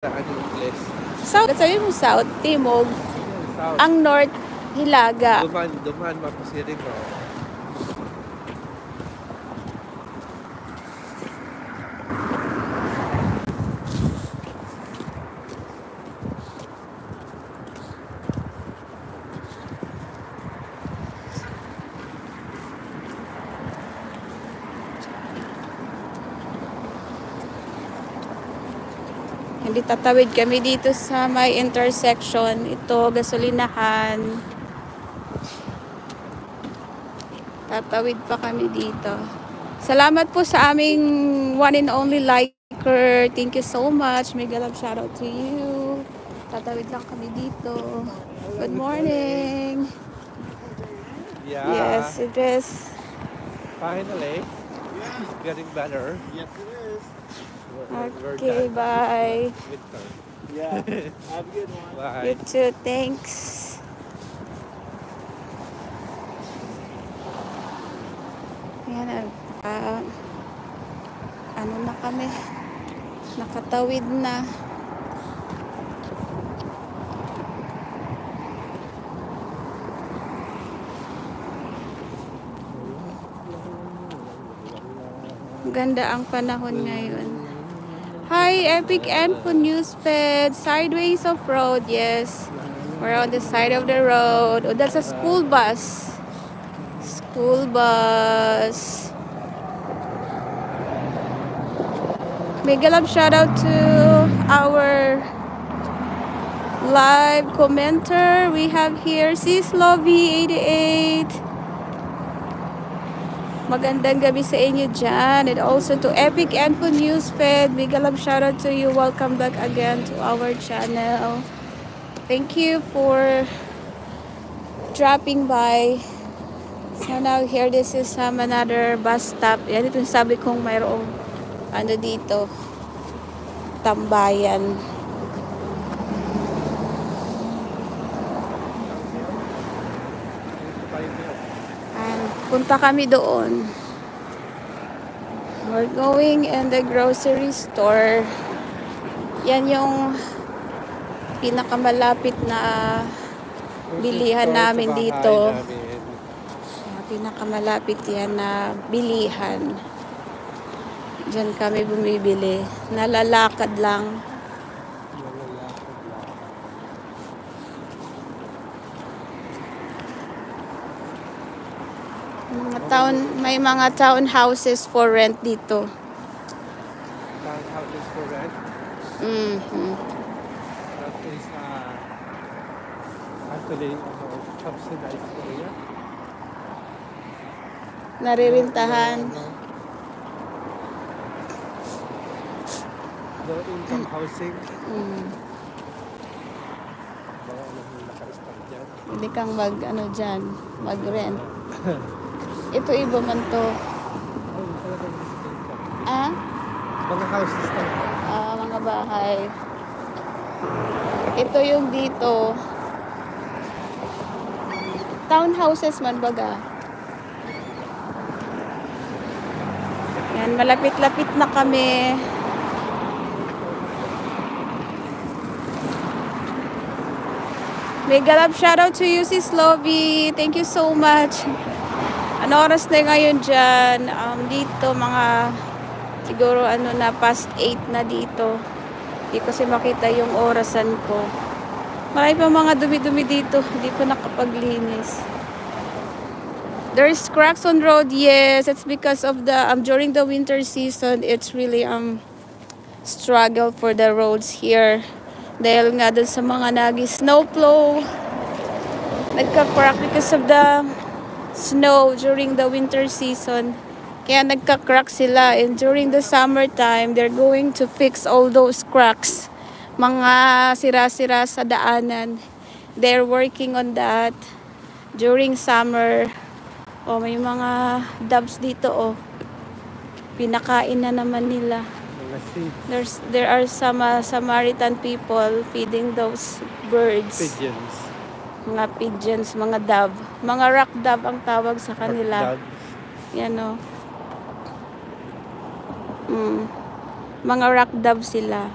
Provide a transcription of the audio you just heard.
Anong place? South, sabi mo South, Timog. South. Ang North, Hilaga. Duman mapusiring ko. Hindi tatawid kami dito sa may intersection. Ito, gasolinahan. Tatawid pa kami dito. Salamat po sa aming one and only liker. Thank you so much. Mega love shoutout to you. Tatawid lang kami dito. Good morning. Yeah. Yes, it is. Finally. It's getting better. Yes, it is. Okay, bye. Yeah. Have a good one. Bye. You too, thanks. Ayan, ano na kami, nakatawid na. Ganda ang panahon ngayon. Hi, Epic Info Newsfed. Sideways of road, yes. We're on the side of the road. Oh, that's a school bus. School bus. Mega love shout out to our live commenter. We have here Sis Lovey 88. Magandang gabi sa inyo dyan. And also to Epic Info Newsfed. Mega love shout out to you. Welcome back again to our channel. Thank you for dropping by. So now here, this is another bus stop. Yan ito sabi kong mayroong ano dito, tambayan. And punta kami doon. We're going in the grocery store. Yan yung pinakamalapit na bilihan namin dito. Pinakamalapit yan na bilihan. Diyan kami bumibili. Nalalakad lang. May mga townhouses for rent dito. Townhouses for rent? That is actually subsidized area. Naririntahan. Low income housing. Baka naman naka-start dyan. Hindi kang mag-rent. Ito iba man to. Ah? Mga houses na. Mga bahay. Ito yung dito. Townhouses man baga. Yan, malapit-lapit na kami. Mega love shoutout to you, Sis Lovey. Thank you so much. Ano oras na ngayon dyan? Dito mga siguro past 8 na dito. Hindi ko kasi makita yung orasan ko. Marami pa mga dumi-dumi dito. Hindi ko nakapaglinis. There's cracks on road. Yes, it's because of the during the winter season, it's really struggle for the roads here. Dahil nga dun sa mga snowplow, nagka-crack because of the snow during the winter season. Kaya nagka-crack sila. And during the summertime, they're going to fix all those cracks. Mga sira-sira sa daanan. They're working on that during summer. May mga doves dito, pinakain na naman nila. There are some Samaritan people feeding those birds. Pigeons. Mga pigeons, mga dove. Mga rock dove ang tawag sa kanila. Yan o. Mga rock dove sila.